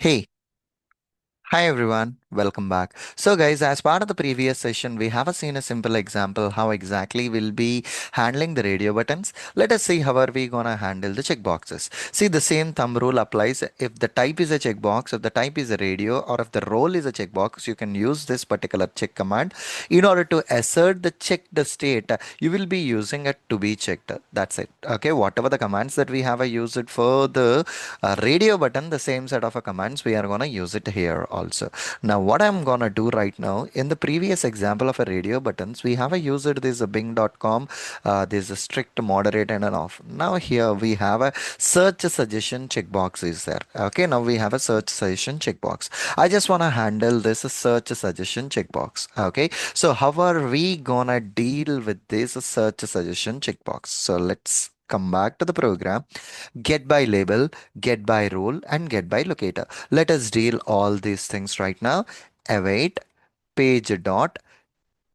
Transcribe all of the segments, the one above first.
Hey, hi everyone, welcome back. So guys, as part of the previous session, we have seen a simple example how exactly we'll be handling the radio buttons. Let us see how are we gonna handle the checkboxes. See, the same thumb rule applies if the type is a checkbox, if the type is a radio, or if the role is a checkbox, you can use this particular check command. In order to assert the checked state, you will be using a to be checked. That's it. Okay, whatever the commands that we have, I use it for the radio button, the same set of commands we are going to use it here also. Now what I'm going to do right now, in the previous example of a radio buttons, we have a used this bing.com, this is strict moderate and an off. Now here we have a search suggestion checkbox is there. Okay, now we have a search suggestion checkbox. I just want to handle this search suggestion checkbox. Okay, so how are we gonna deal with this search suggestion checkbox? So let's come back to the program. Get by label, get by role, and get by locator. Let us deal all these things right now. Await page dot.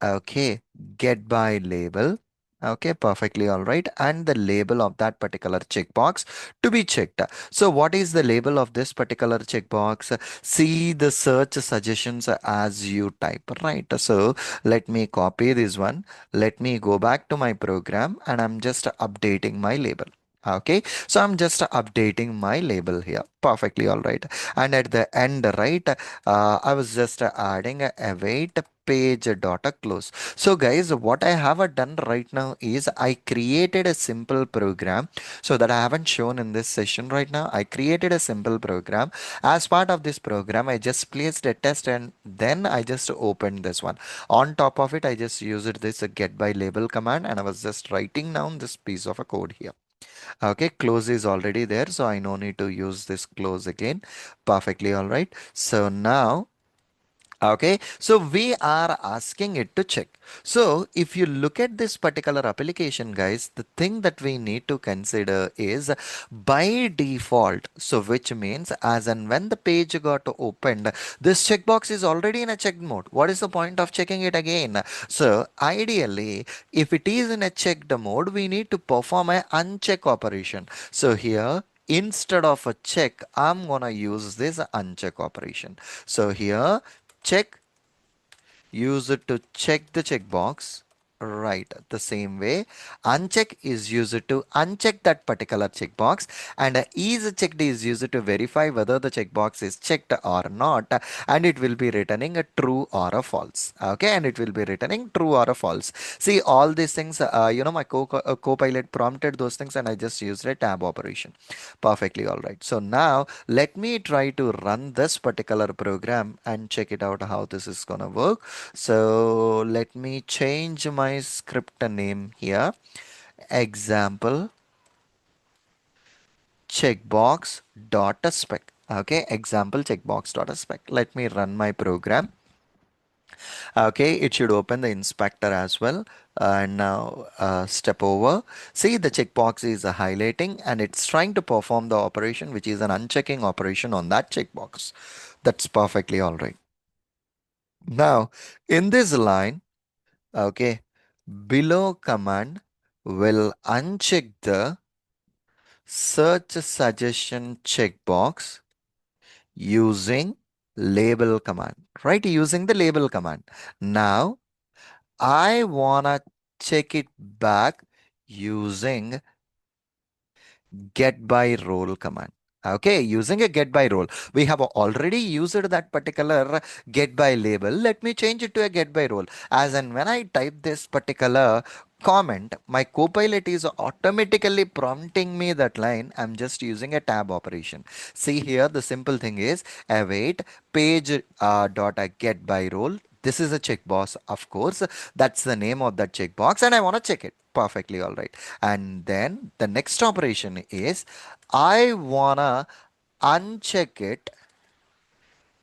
Okay, get by label. Okay, perfectly all right. And the label of that particular checkbox to be checked. So what is the label of this particular checkbox? See the search suggestions as you type, right? So let me copy this one. Let me go back to my program and I'm just updating my label. Okay, so I'm just updating my label here. Perfectly all right. And at the end, right, I was just adding a await page dot close. So guys, what I have done right now is I created a simple program so that I haven't shown in this session right now. I created a simple program. As part of this program, I just placed a test and then I just opened this one. On top of it, I just used this get by label command and I was just writing down this piece of a code here. Okay, close is already there, so I no need to use this close again. Perfectly all right. So now, okay, so we are asking it to check. So if you look at this particular application, guys, the thing that we need to consider is by default. So which means as and when the page got opened, this checkbox is already in a checked mode. What is the point of checking it again? So ideally, if it is in a checked mode, we need to perform a uncheck operation. So here, instead of a check, I'm gonna use this uncheck operation. So here, check, use it to check the checkbox. Right, the same way. Uncheck is used to uncheck that particular checkbox, and is checked is used to verify whether the checkbox is checked or not, and it will be returning a true or a false. Okay, and it will be returning true or a false. See, all these things, my co-pilot prompted those things, and I just used a tab operation. Perfectly all right. So now let me try to run this particular program and check it out how this is gonna work. So let me change my script name here. Example checkbox dot spec. Okay, example checkbox dot spec. Let me run my program. Okay, it should open the inspector as well. And now step over. See, the checkbox is highlighting and it's trying to perform the operation, which is an unchecking operation on that checkbox. That's perfectly all right. Now, in this line, okay, below command will uncheck the search suggestion checkbox using label command, right? Using the label command. Now, I wanna check it back using get by role command. Okay, using a get by role. We have already used that particular get by label. Let me change it to a get by role. As and when I type this particular comment, my copilot is automatically prompting me that line. I'm just using a tab operation. See here, the simple thing is await page dot get by role. This is a checkbox, of course. That's the name of that checkbox, and I want to check it. Perfectly all right. And then the next operation is I wanna uncheck it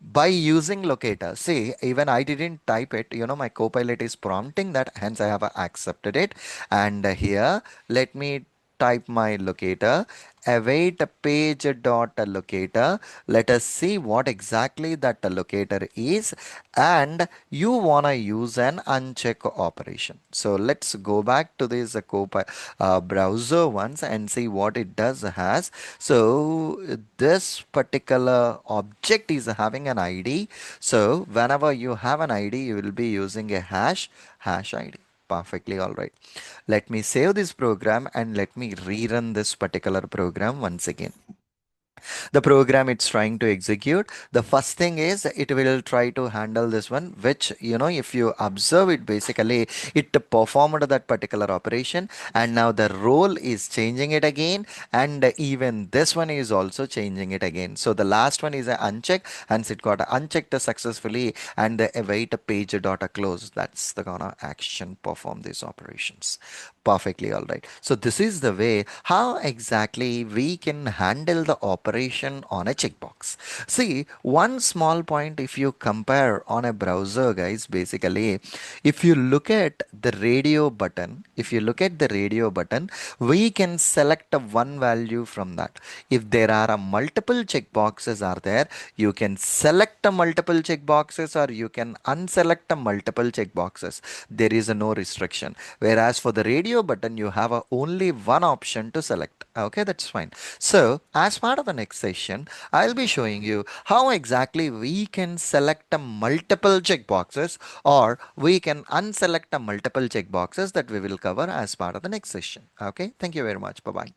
by using locator. See, even I didn't type it, my copilot is prompting that, hence I have accepted it. And here, let me type my locator, await page dot locator. Let us see what exactly that locator is, and you want to use an uncheck operation. So let's go back to this browser once and see what it does has. So this particular object is having an ID. So whenever you have an ID, you will be using a hash ID. Perfectly all right. Let me save this program and let me rerun this particular program once again. The program it's trying to execute, the first thing is it will try to handle this one, which if you observe it, basically it performed that particular operation, and now the role is changing it again, and even this one is also changing it again. So the last one is an uncheck, hence it got unchecked successfully, and the await page dot close, that's the gonna action perform these operations. Perfectly all right. So this is the way how exactly we can handle the operation on a checkbox. See, one small point, if you compare on a browser, guys, basically, if you look at the radio button, we can select a one value from that. If there are a multiple checkboxes are there, you can select a multiple checkboxes or you can unselect a multiple checkboxes. There is a no restriction. Whereas for the radio button, you have a only one option to select. Okay, that's fine. So as part of the next session, I'll be showing you how exactly we can select a multiple checkboxes or we can unselect a multiple checkboxes that we will cover as part of the next session. Okay, thank you very much. Bye bye.